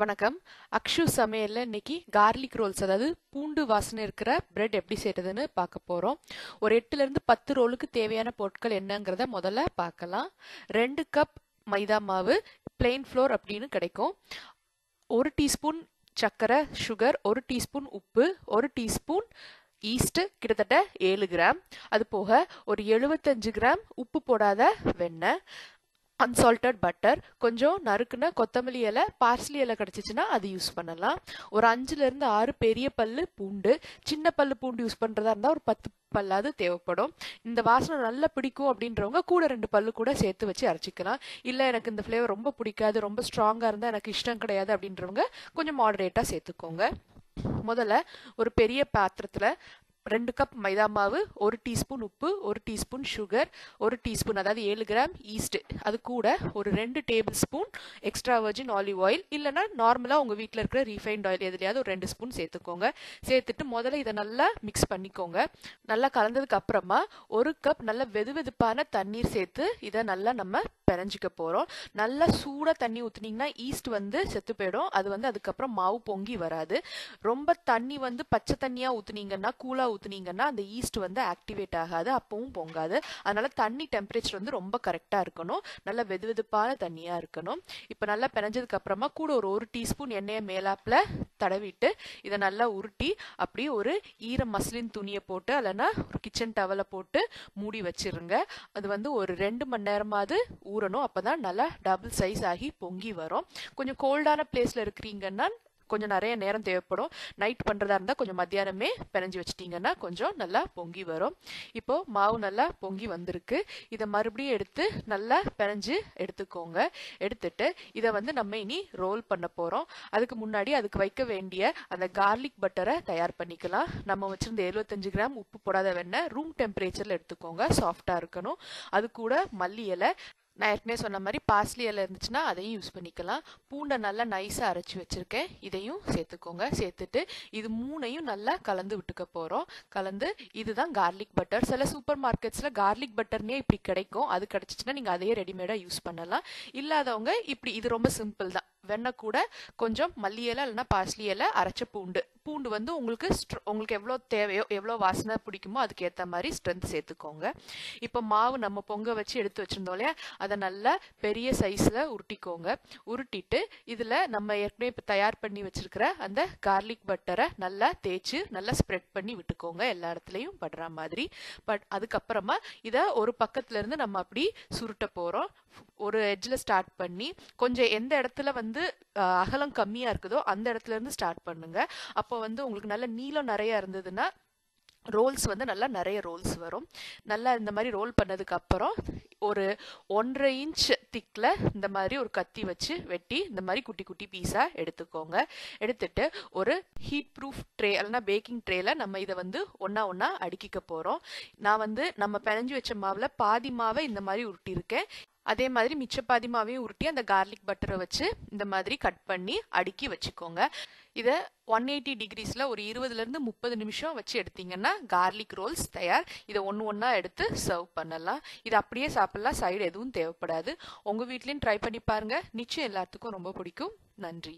வணக்கம். அக்ஷு சமையல்ல இன்னைக்கு கார்லிக் ரோல்ஸ், அதாவது பூண்டு வாசனை இருக்கிற பிரெட் எப்படி செய்யறதுன்னு பார்க்க போறோம். ஒரு 8ல இருந்து 10 ரோலுக்கு தேவையான பொருட்கள் என்னங்கிறத முதல்ல பார்க்கலாம். 2 கப் மைதா மாவு, பிளெயின் ஃப்ளோர் அப்படின்னு கிடைக்கும். 1 டீஸ்பூன் சர்க்கரை சுகர், 1 டீஸ்பூன் உப்பு, 1 டீஸ்பூன் ஈஸ்ட், கிட்டத்தட்ட 7 கிராம். அது போக ஒரு 75 கிராம் உப்பு போடாத வெண்ணெய், அன்சால்டட் பட்டர், கொஞ்சம் நறுக்குன கொத்தமல்லி இலை, பார்ஸ்லி இலை கிடச்சிச்சின்னா அது யூஸ் பண்ணலாம். ஒரு 5லேருந்து 6 பெரிய பல்லு பூண்டு, சின்ன பல்லு பூண்டு யூஸ் பண்ணுறதா இருந்தால் ஒரு 10 பல்லாவது தேவைப்படும். இந்த வாசனை நல்லா பிடிக்கும் அப்படின்றவங்க கூட 2 பல்லு கூட சேர்த்து வச்சு அரைச்சிக்கலாம். இல்லை எனக்கு இந்த ஃப்ளேவர் ரொம்ப பிடிக்காது, ரொம்ப ஸ்ட்ராங்காக இருந்தால் எனக்கு இஷ்டம் கிடையாது அப்படின்றவங்க கொஞ்சம் மாடரேட்டாக சேர்த்துக்கோங்க. முதல்ல ஒரு பெரிய பாத்திரத்தில் 2 கப் மைதா மாவு, 1 டீஸ்பூன் உப்பு, 1 டீஸ்பூன் சுகர், 1 டீஸ்பூன் அதாவது 7 கிராம் ஈஸ்ட், அது கூட ஒரு 2 table spoon extra virgin olive oil, இல்லைனா நார்மலாக உங்கள் வீட்டில் இருக்கிற ரீஃபைண்ட் ஆயில் எதுலையாவது ஒரு 2 ஸ்பூன் சேர்த்துக்கோங்க. சேர்த்துட்டு முதல்ல இதை நல்லா மிக்ஸ் பண்ணிக்கோங்க. நல்லா கலந்ததுக்கு அப்புறமா 1 கப் நல்ல வெதுவெதுப்பான தண்ணீர் சேர்த்து இதை நல்லா நம்ம பிணைஞ்சிக்க போகிறோம். நல்லா சூடாக தண்ணி ஊற்றுனீங்கன்னா ஈஸ்ட் செத்து போயிடும். அது அதுக்கப்புறம் மாவு பொங்கி வராது. ரொம்ப தண்ணி பச்சை தண்ணியாக ஊற்றுனீங்கன்னா, கூலாக ஊற்றுனீங்கன்னா அந்த ஈஸ்ட் ஆக்டிவேட் ஆகாது, அப்பவும் பொங்காது. அதனால தண்ணி டெம்பரேச்சர் ரொம்ப கரெக்டாக இருக்கணும். நல்லா வெதுவெதுப்பான தண்ணியாக இருக்கணும். இப்போ நல்லா பிணைஞ்சதுக்கு அப்புறமா கூட ஒரு டீஸ்பூன் எண்ணெயை மேலாப்பில் தடவிட்டு இதை நல்லா உருட்டி அப்படியே ஒரு ஈர மஸ்லின் துணியை போட்டு இல்லைன்னா ஒரு கிச்சன் டவலை போட்டு மூடி வச்சிருங்க. அது ஒரு 2 மணி நேரமாவது ஊறணும். அப்பதான் நல்லா டபுள் சைஸ் ஆகி பொங்கி வரும். கொஞ்சம் கோல்டான பிளேஸ்ல இருக்கிறீங்கன்னா கொஞ்சம் நிறைய நேரம் தேவைப்படும். நைட் பண்ணுறதா இருந்தால் கொஞ்சம் மத்தியானமே பிணைஞ்சி வச்சிட்டிங்கன்னா கொஞ்சம் நல்லா பொங்கி வரும். இப்போது மாவு நல்லா பொங்கி வந்திருக்கு. இதை மறுபடியும் எடுத்து நல்லா பிணைஞ்சு எடுத்துக்கோங்க. எடுத்துட்டு இதை நம்ம இனி ரோல் பண்ண போகிறோம். அதுக்கு முன்னாடி அதுக்கு வைக்க வேண்டிய அந்த கார்லிக் பட்டரை தயார் பண்ணிக்கலாம். நம்ம வச்சுருந்த 75 கிராம் உப்பு போடாத வெண்ணெய் ரூம் டெம்பரேச்சரில் எடுத்துக்கோங்க, சாஃப்டாக இருக்கணும். அது கூட மல்லி இலை, நான் ஏற்கனவே சொன்ன மாதிரி பார்ஸ்லி இலை இருந்துச்சுன்னா அதையும் யூஸ் பண்ணிக்கலாம். பூண்டை நல்லா நைஸாக அரைச்சி வச்சுருக்கேன், இதையும் சேர்த்துக்கோங்க. சேர்த்துட்டு இது 3ஐயும் நல்லா கலந்து விட்டுக்க போகிறோம். கலந்து இதுதான் கார்லிக் பட்டர். சில சூப்பர் மார்க்கெட்ஸில் கார்லிக் பட்டர்னே இப்படி கிடைக்கும். அது கிடச்சிச்சின்னா நீங்கள் அதையே ரெடிமேடாக யூஸ் பண்ணலாம். இல்லாதவங்க இப்படி, இது ரொம்ப சிம்பிள் தான். வெண்ணெய் கூட கொஞ்சம் மல்லி இலை இல்லைன்னா பார்ஸ்லி இலை, அரைச்ச பூண்டு உங்களுக்கு எவ்வளோ தேவையோ, எவ்வளோ வாசனை பிடிக்குமோ அதுக்கு ஏற்ற மாதிரி ஸ்ட்ரென்த் சேர்த்துக்கோங்க. இப்போ மாவு நம்ம பொங்க வச்சு எடுத்து வச்சுருந்தோம் இல்லையா, அதை நல்லா பெரிய சைஸில் உருட்டிக்கோங்க. உருட்டிட்டு இதில் நம்ம ஏற்கனவே இப்போ தயார் பண்ணி வச்சுருக்கிற அந்த கார்லிக் பட்டரை நல்லா தேய்ச்சி நல்லா ஸ்ப்ரெட் பண்ணி விட்டுக்கோங்க, எல்லா இடத்துலையும் படுற மாதிரி. அதுக்கப்புறமா இதை ஒரு பக்கத்துலேருந்து நம்ம அப்படி சுருட்ட போகிறோம். ஒரு எட்ஜில் ஸ்டார்ட் பண்ணி கொஞ்சம் எந்த இடத்துல அகலம் கம்மியாக இருக்குதோ அந்த இடத்துல இருந்து ஸ்டார்ட் பண்ணுங்க. அப்போ உங்களுக்கு நல்ல நீளம் நிறைய இருந்ததுன்னா ரோல்ஸ் நல்லா நிறைய ரோல்ஸ் வரும். நல்லா இந்த மாதிரி ரோல் பண்ணதுக்கு அப்புறம் ஒரு 1.5 இன்ச் திக்ல இந்த மாதிரி ஒரு கத்தி வச்சு வெட்டி இந்த மாதிரி குட்டி குட்டி பீஸா எடுத்துக்கோங்க. எடுத்துட்டு ஒரு ஹீட் ப்ரூஃப் ட்ரே இல்லைன்னா பேக்கிங் ட்ரேல நம்ம இதை ஒன்னா அடுக்கிக்க போறோம். நான் நம்ம பிணைஞ்சு வச்ச மாவுல பாதி மாவை இந்த மாதிரி உருட்டி இருக்கேன். அதே மாதிரி மிச்ச பாதி மாவையும் உருட்டி அந்த கார்லிக் பட்டரை வச்சு இந்த மாதிரி கட் பண்ணி அடுக்கி வச்சுக்கோங்க. இதை 180 டிகிரிஸில் ஒரு 20லேருந்து 30 நிமிஷம் வச்சு எடுத்தீங்கன்னா கார்லிக் ரோல்ஸ் தயார். இதை ஒன்றா எடுத்து சர்வ் பண்ணலாம். இதை அப்படியே சாப்பிடலாம், சைடு எதுவும் தேவைப்படாது. உங்கள் வீட்லேயும் ட்ரை பண்ணி பாருங்கள், நிச்சயம் எல்லாத்துக்கும் ரொம்ப பிடிக்கும். நன்றி.